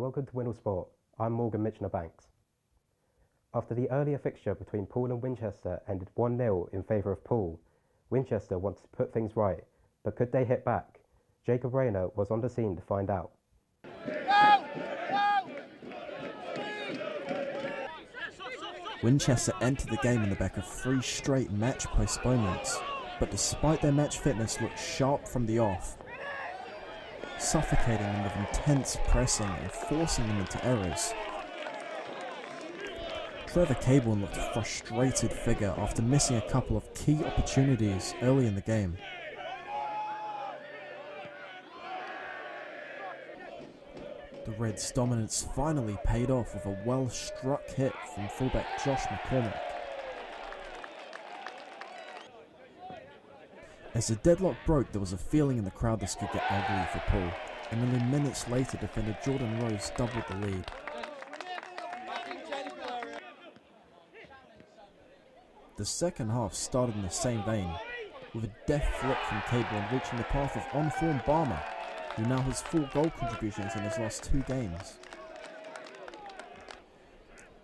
welcome to Winnell Sport. I'm Morgan Mitchner-Banks. After the earlier fixture between Poole and Winchester ended 1-0 in favour of Poole, Winchester wanted to put things right, but could they hit back? Jacob Rayner was on the scene to find out. Winchester entered the game on the back of 3 straight match postponements, but despite their match fitness looked sharp from the off, suffocating them with intense pressing and forcing them into errors. Trevor Caborn looked a frustrated figure after missing a couple of key opportunities early in the game. The Reds' dominance finally paid off with a well-struck hit from fullback Josh McCormick. As the deadlock broke, there was a feeling in the crowd this could get ugly for Poole, and only minutes later defender Jordan Rose doubled the lead. The second half started in the same vein, with a deft flick from Caborn reaching the path of on-form Barmer, who now has 4 goal contributions in his last 2 games.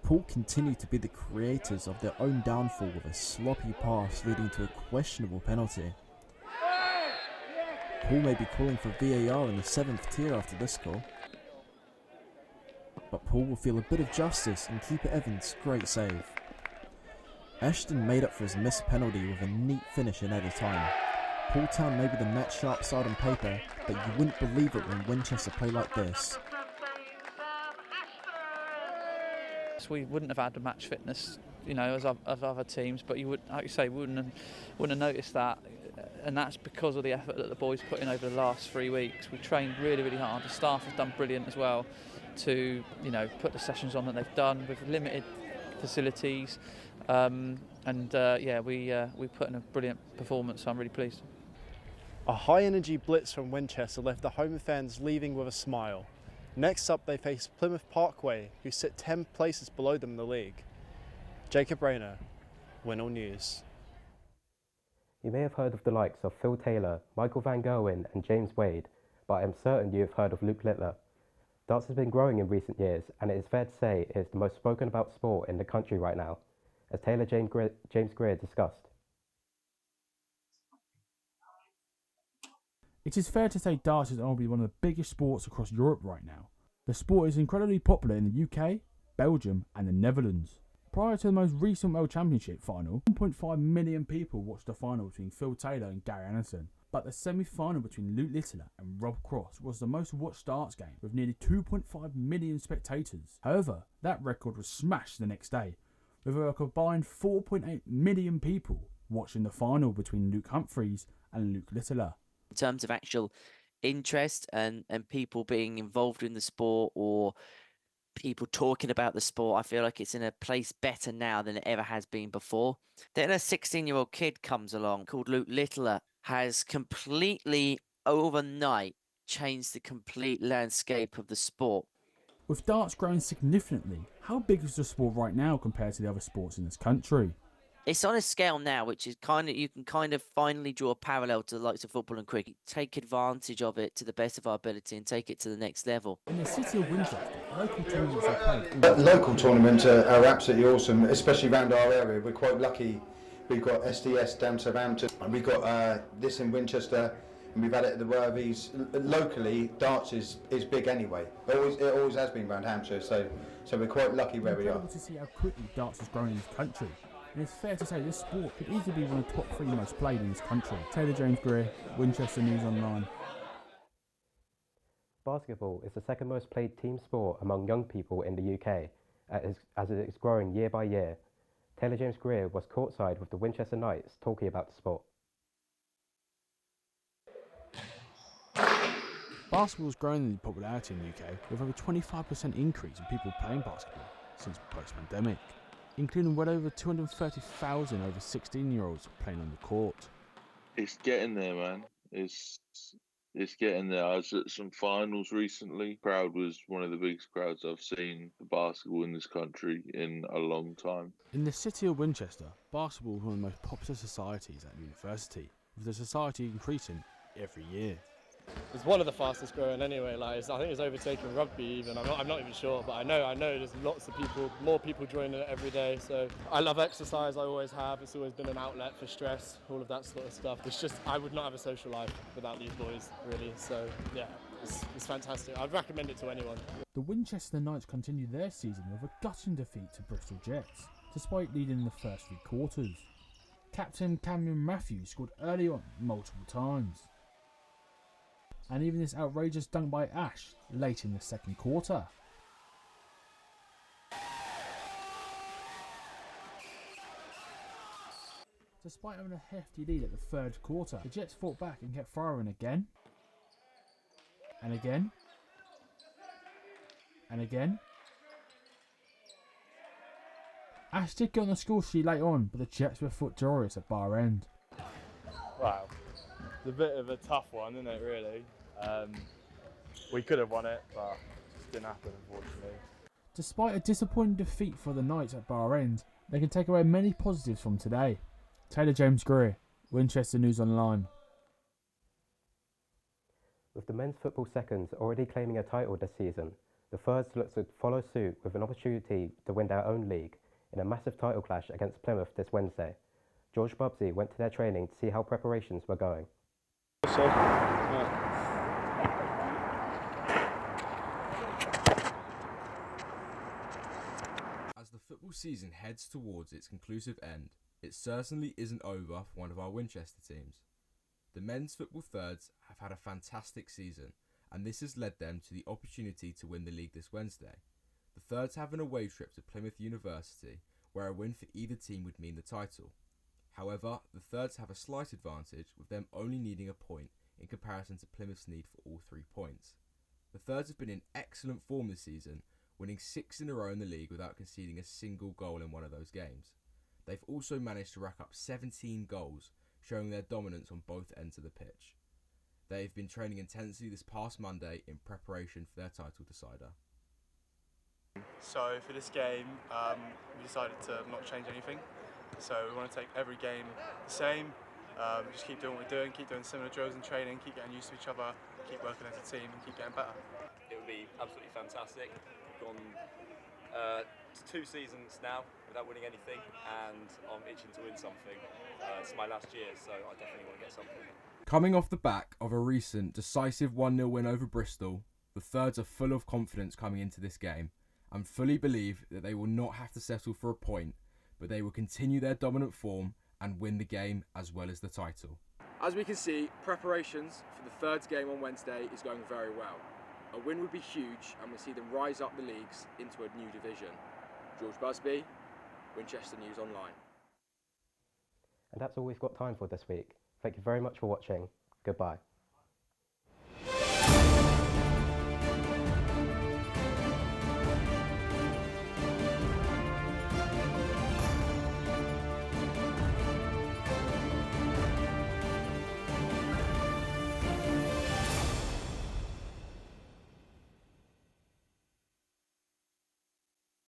Poole continued to be the creators of their own downfall with a sloppy pass leading to a questionable penalty. Poole may be calling for VAR in the 7th tier after this call, but Poole will feel a bit of justice in keeper Evans' great save. Ashton made up for his missed penalty with a neat finish in added time. Poole Town may be the match-sharp side on paper, but you wouldn't believe it when Winchester play like this. We wouldn't have had the match fitness, as other teams, but you would, like you say, wouldn't have noticed that, and that's because of the effort that the boys put in over the last 3 weeks. We trained really, really hard. The staff have done brilliant as well to, put the sessions on that they've done with limited facilities, we put in a brilliant performance. So I'm really pleased. A high-energy blitz from Winchester left the home fans leaving with a smile. Next up, they face Plymouth Parkway, who sit 10 places below them in the league. Jacob Rayner, Winnell News. You may have heard of the likes of Phil Taylor, Michael Van Gerwen and James Wade, but I am certain you have heard of Luke Littler. Darts has been growing in recent years, and it is fair to say it is the most spoken about sport in the country right now, as Taylor James Greer discussed. It is fair to say darts is arguably one of the biggest sports across Europe right now. The sport is incredibly popular in the UK, Belgium and the Netherlands. Prior to the most recent World Championship final, 1.5 million people watched the final between Phil Taylor and Gary Anderson. But the semi-final between Luke Littler and Rob Cross was the most watched darts game with nearly 2.5 million spectators. However, that record was smashed the next day, with a combined 4.8 million people watching the final between Luke Humphreys and Luke Littler. In terms of actual interest and people being involved in the sport or people talking about the sport, I feel like it's in a place better now than it ever has been before. Then a 16-year-old kid comes along called Luke Littler, has completely overnight changed the complete landscape of the sport. With darts growing significantly, how big is the sport right now compared to the other sports in this country? It's on a scale now which is you can finally draw a parallel to the likes of football and cricket. Take advantage of it to the best of our ability and take it to the next level. In the city of Winchester, local tournaments are played. Local tournaments are absolutely awesome, especially around our area. We're quite lucky. We've got SDS down Southampton, and we've got this in Winchester, and we've had it at the Worthies. Locally, darts is big anyway. It always has been around Hampshire, so we're quite lucky where we are. It's incredible to see how quickly darts is growing in this country. And it's fair to say this sport could easily be one of the top 3 most played in this country. Taylor James Greer, Winchester News Online. Basketball is the second most played team sport among young people in the UK, as it is growing year by year. Taylor James Greer was courtside with the Winchester Knights talking about the sport. Basketball is growing in popularity in the UK, with over a 25% increase in people playing basketball since post-pandemic, including well over 230,000 over 16-year-olds playing on the court. It's getting there, man. It's getting there. I was at some finals recently. The crowd was one of the biggest crowds I've seen for basketball in this country in a long time. In the city of Winchester, basketball is one of the most popular societies at university, with the society increasing every year. It's one of the fastest growing anyway. Like I think it's overtaking rugby even. I'm not even sure, but I know there's lots of people, more people joining it every day. So I love exercise. I always have. It's always been an outlet for stress, all of that sort of stuff. It's just I would not have a social life without these boys, really. So yeah, it's fantastic. I'd recommend it to anyone. The Winchester Knights continued their season with a gutting defeat to Bristol Jets, despite leading in the first 3 quarters. Captain Cameron Matthews scored early on multiple times. And even this outrageous dunk by Ash late in the second quarter. Despite having a hefty lead at the third quarter, the Jets fought back and kept firing again, and again, and again. Ash did get on the score sheet late on, but the Jets were victorious at bar end. Wow, it's a bit of a tough one, isn't it, really? We could have won it, but it didn't happen, unfortunately. Despite a disappointing defeat for the Knights at bar end, they can take away many positives from today. Taylor James Greer, Winchester News Online. With the men's football seconds already claiming a title this season, the thirds look to follow suit with an opportunity to win their own league in a massive title clash against Plymouth this Wednesday. George Bubsey went to their training to see how preparations were going. As the football season heads towards its conclusive end, it certainly isn't over for one of our Winchester teams. The men's football thirds have had a fantastic season, and this has led them to the opportunity to win the league this Wednesday. The thirds have an away trip to Plymouth University, where a win for either team would mean the title. However, the thirds have a slight advantage, with them only needing a point in comparison to Plymouth's need for all 3 points. The thirds have been in excellent form this season, winning 6 in a row in the league without conceding a single goal in one of those games. They've also managed to rack up 17 goals, showing their dominance on both ends of the pitch. They've been training intensely this past Monday in preparation for their title decider. So for this game, we decided to not change anything. So we want to take every game the same, just keep doing what we're doing, keep doing similar drills and training, keep getting used to each other, keep working as a team and keep getting better. It would be absolutely fantastic. We've gone to 2 seasons now without winning anything, and I'm itching to win something. It's my last year, so I definitely want to get something. Coming off the back of a recent decisive 1-0 win over Bristol, the thirds are full of confidence coming into this game and fully believe that they will not have to settle for a point, but they will continue their dominant form and win the game as well as the title. As we can see, preparations for the thirds game on Wednesday is going very well. A win would be huge and we'll see them rise up the leagues into a new division. George Busby, Winchester News Online. And that's all we've got time for this week. Thank you very much for watching. Goodbye.